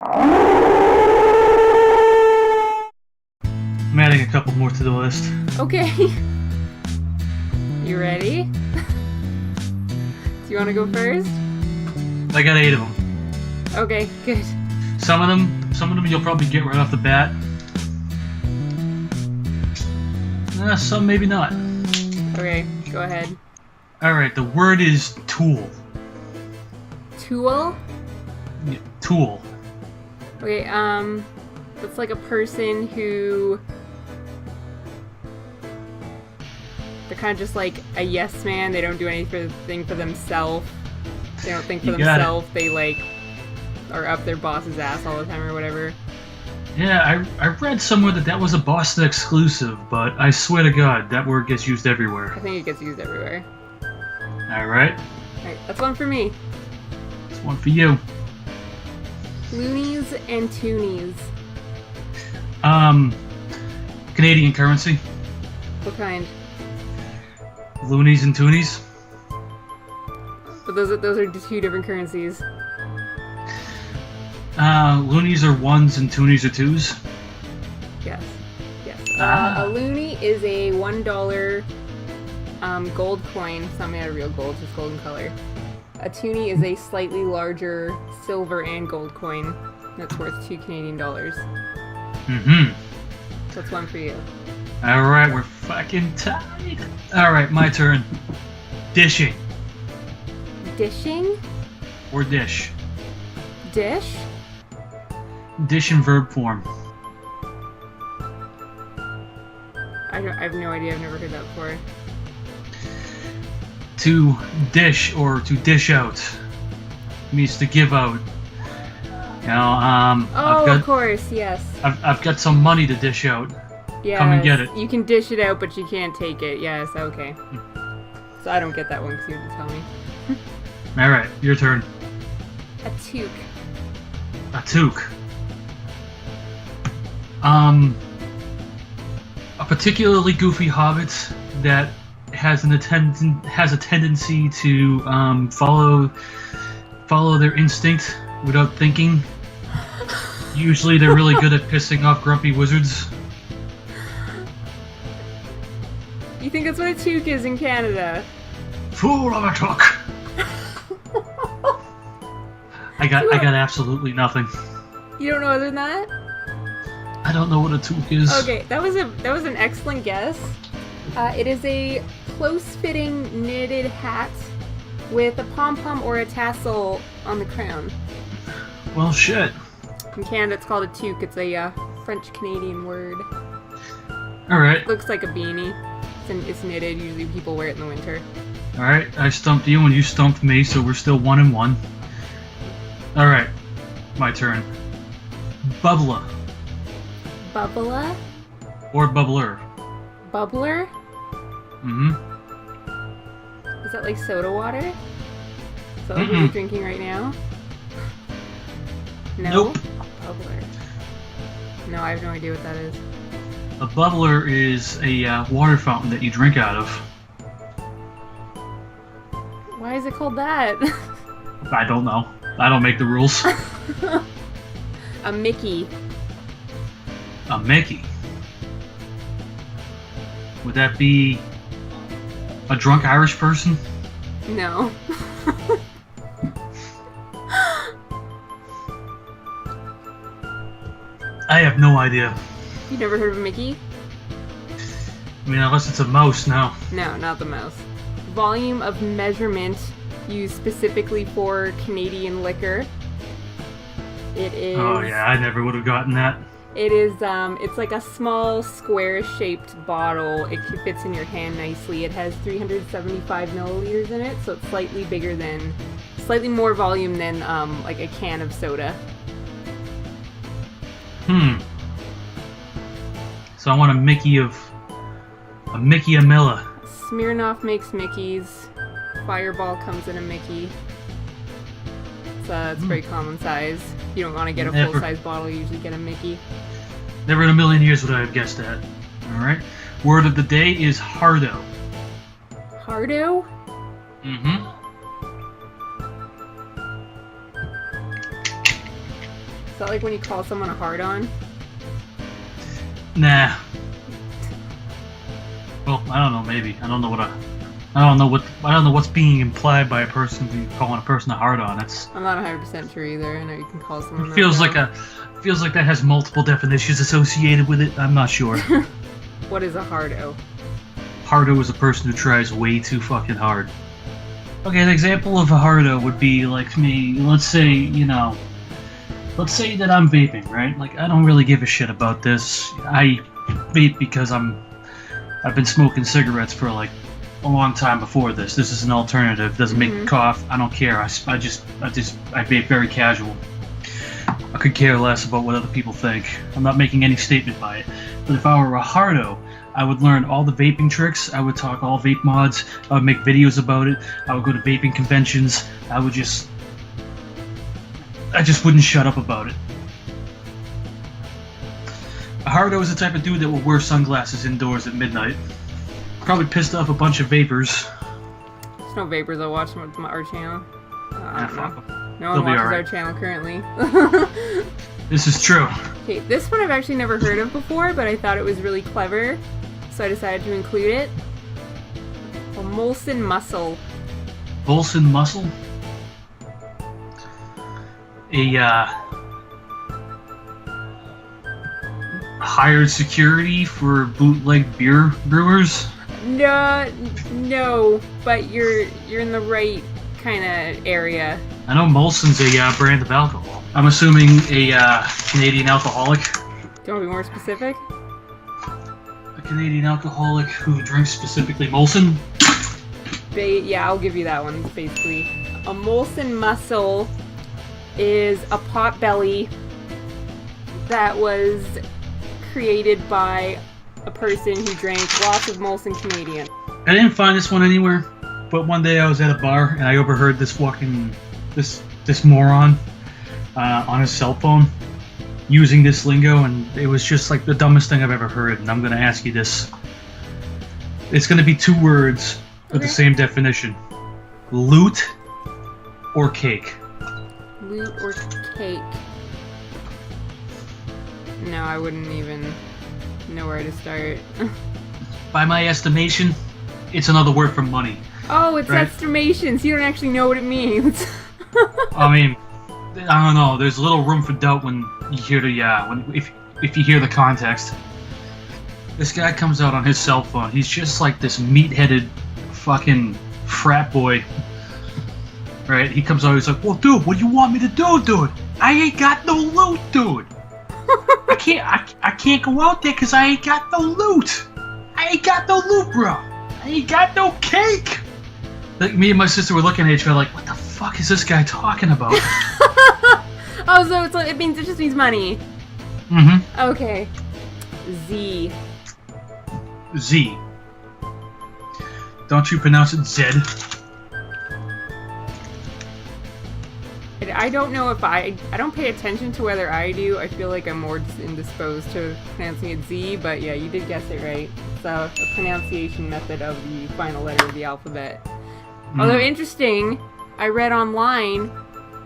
I'm adding a couple more to the list. Okay. You ready? Do you want to go first? I got 8 of them. Okay, good. Some of them you'll probably get right off the bat. Some maybe not. Okay, go ahead. Alright, the word is tool. Tool? Yeah, tool. Okay, it's like a person who... They're kind of just like a yes man. They don't do anything for themselves. They don't think for themselves. They like are up their boss's ass all the time or whatever. Yeah, I read somewhere that was a Boston exclusive, but I swear to God, that word gets used everywhere. I think it gets used everywhere. Alright. Alright, that's one for me. That's one for you. Loonies and toonies. Canadian currency. What kind? Loonies and toonies. But those are two different currencies. Loonies are ones and toonies are twos. Yes. A loonie is a $1 gold coin. It's not made out of real gold, just golden color. A toonie is a slightly larger silver and gold coin that's worth $2 Canadian. Mm-hmm. That's one for you. Alright, we're fucking tied. Alright, my turn. Dishing. Dishing? Or dish. Dish? Dish in verb form. I have no idea. I've never heard that before. To dish or to dish out means to give out. You know, of course, yes. I've got some money to dish out. Yes, come and get it. You can dish it out, but you can't take it. Yes, okay. So I don't get that one because you didn't tell me. Alright, your turn. A toque. A toque. A particularly goofy hobbit that has a tendency to follow their instinct without thinking. Usually they're really good at pissing off grumpy wizards. You think that's what a toque is in Canada? Fool of a toque. I got absolutely nothing. You don't know other than that? I don't know what a toque is. Okay, that was an excellent guess. It is a close-fitting knitted hat with a pom-pom or a tassel on the crown. Well, shit. In Canada, it's called a toque. It's a French-Canadian word. Alright. It looks like a beanie. It's knitted. Usually people wear it in the winter. Alright, I stumped you and you stumped me, so we're still 1-1. Alright, my turn. Bubbler. Bubbler? Or bubbler. Bubbler? Mm-hmm. Is that like soda water? Is that like what you're drinking right now? No? Nope. Bubbler. No, I have no idea what that is. A bubbler is a water fountain that you drink out of. Why is it called that? I don't know. I don't make the rules. A Mickey. A Mickey. Would that be a drunk Irish person? No. I have no idea. You never heard of a Mickey? I mean, unless it's a mouse, no. No, not the mouse. Volume of measurement used specifically for Canadian liquor. It is... Oh yeah, I never would have gotten that. It is, it's like a small square-shaped bottle. It fits in your hand nicely. It has 375 milliliters in it, so it's slightly more volume than, like a can of soda. So I want a Mickey Amilla. Smirnoff makes Mickeys. Fireball comes in a Mickey. It's very common size. If you don't want to get a full-size bottle, you usually get a Mickey. Never in a million years would I have guessed that. Alright. Word of the day is hardo. Hardo? Is that like when you call someone a hard-on? Nah. Well, I don't know. Maybe I don't know what's being implied by a person calling a person a hard-on. I'm not 100% sure either. I know you can call someone. It feels like that has multiple definitions associated with it. I'm not sure. What is a hardo? Hardo is a person who tries way too fucking hard. Okay, an example of a hardo would be like me. Let's say that I'm vaping, right? Like, I don't really give a shit about this. I vape because I've been smoking cigarettes for like a long time before this. This is an alternative. Doesn't make me cough. I don't care. I vape very casual. I could care less about what other people think. I'm not making any statement by it. But if I were a hardo, I would learn all the vaping tricks. I would talk all vape mods. I would make videos about it. I would go to vaping conventions. I just wouldn't shut up about it. A hardo is the type of dude that will wear sunglasses indoors at midnight. Probably pissed off a bunch of vapors. There's no vapors that watch our channel. Fuck 'em. No one watches our channel currently. This is true. Okay, this one I've actually never heard of before, but I thought it was really clever, so I decided to include it. A Molson Muscle. Molson Muscle? Hired security for bootleg beer brewers? No, but you're in the right kind of area. I know Molson's a brand of alcohol. I'm assuming a Canadian alcoholic. Do you want to be more specific? A Canadian alcoholic who drinks specifically Molson? Yeah, I'll give you that one, basically. A Molson Muscle is a potbelly that was created by a person who drank lots of Molson Canadian. I didn't find this one anywhere, but one day I was at a bar and I overheard this moron on his cell phone using this lingo, and it was just like the dumbest thing I've ever heard. And I'm going to ask you this. It's going to be two words with the same definition. Loot or cake? Loot or cake? No, I wouldn't even know where to start. By my estimation, it's another word for money. Oh, it's right? Estimations. You don't actually know what it means. I mean, I don't know. There's a little room for doubt when you hear if you hear the context. This guy comes out on his cell phone. He's just like this meat-headed fucking frat boy. Right? He comes out. He's like, "Well, dude, what do you want me to do, dude? I ain't got no loot, dude. I can't go out there because I ain't got no loot. I ain't got no loot, bro. I ain't got no cake." Like, me and my sister were looking at each other like, what the fuck is this guy talking about? Oh, so it just means money. Mm-hmm. Okay. Z. Don't you pronounce it Zed? I don't know if I don't pay attention to whether I do. I feel like I'm more indisposed to pronouncing it Z, but yeah, you did guess it right. It's a pronunciation method of the final letter of the alphabet. Although interesting, I read online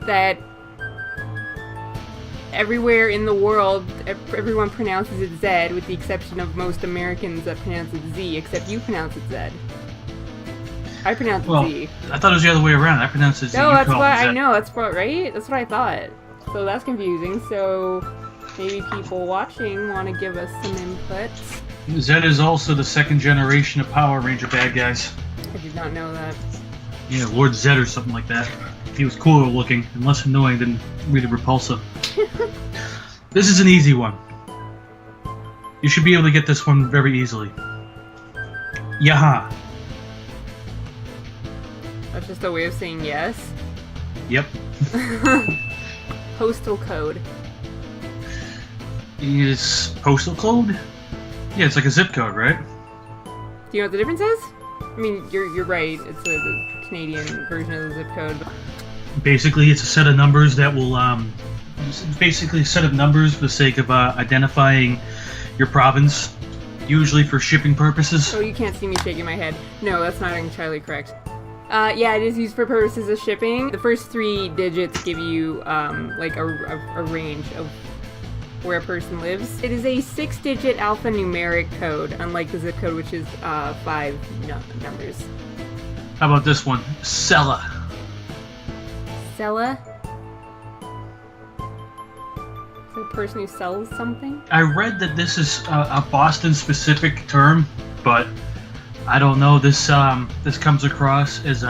that everywhere in the world, everyone pronounces it Zed, with the exception of most Americans that pronounce it Z, except you pronounce it Zed. I pronounce it Z. I thought it was the other way around. I pronounce it Z. No, that's what I know. That's what, right? That's what I thought. So that's confusing. So maybe people watching want to give us some input. Zed is also the second generation of Power Ranger bad guys. I did not know that. Yeah, Lord Zed or something like that. He was cooler looking and less annoying than really repulsive. This is an easy one. You should be able to get this one very easily. Yaha. That's just a way of saying yes? Yep. Postal code. Is postal code? Yeah, it's like a zip code, right? Do you know what the difference is? I mean, you're right. It's the Canadian version of the zip code. Basically, it's a set of numbers that will, basically a set of numbers for the sake of identifying your province, usually for shipping purposes. Oh, you can't see me shaking my head. No, that's not entirely correct. Yeah, it is used for purposes of shipping. The first 3 digits give you, like, a range of where a person lives. It is a 6-digit alphanumeric code, unlike the zip code, which is 5 numbers. How about this one? Sella. Sella? Is it a person who sells something? I read that this is a Boston-specific term, but I don't know. This comes across as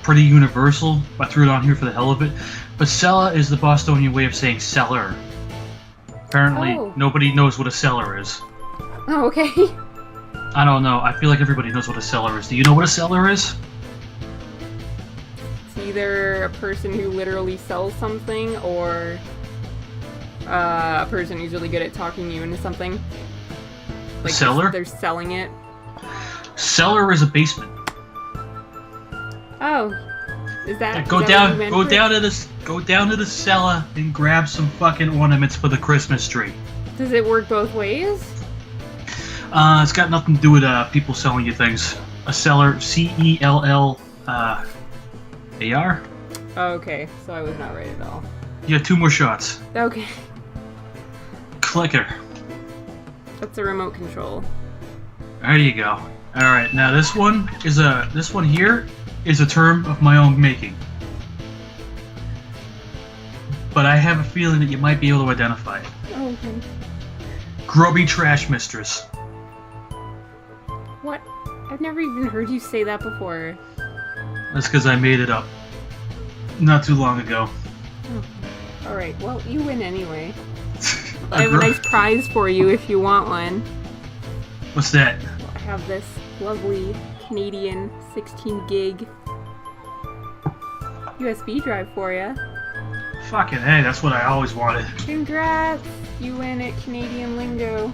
pretty universal. I threw it on here for the hell of it. But Sella is the Bostonian way of saying seller. Apparently, nobody knows what a seller is. Oh, okay. I don't know. I feel like everybody knows what a seller is. Do you know what a seller is? It's either a person who literally sells something, or a person who's really good at talking you into something. Like seller? They're selling it. Cellar is a basement. Oh, is that? Go is that down to the cellar and grab some fucking ornaments for the Christmas tree. Does it work both ways? It's got nothing to do with people selling you things. A seller, CELLAR. Oh, okay, so I was not right at all. You got 2 more shots. Okay. Clicker. That's a remote control. There you go. All right, now this one here is a term of my own making, but I have a feeling that you might be able to identify it. Oh, okay. Grubby trash mistress. What? I've never even heard you say that before. That's because I made it up not too long ago. Oh. Alright, well, you win anyway. I have a nice prize for you if you want one. What's that? I have this lovely Canadian 16 gig USB drive for you. Fucking hey, that's what I always wanted. Congrats! You win at Canadian Lingo.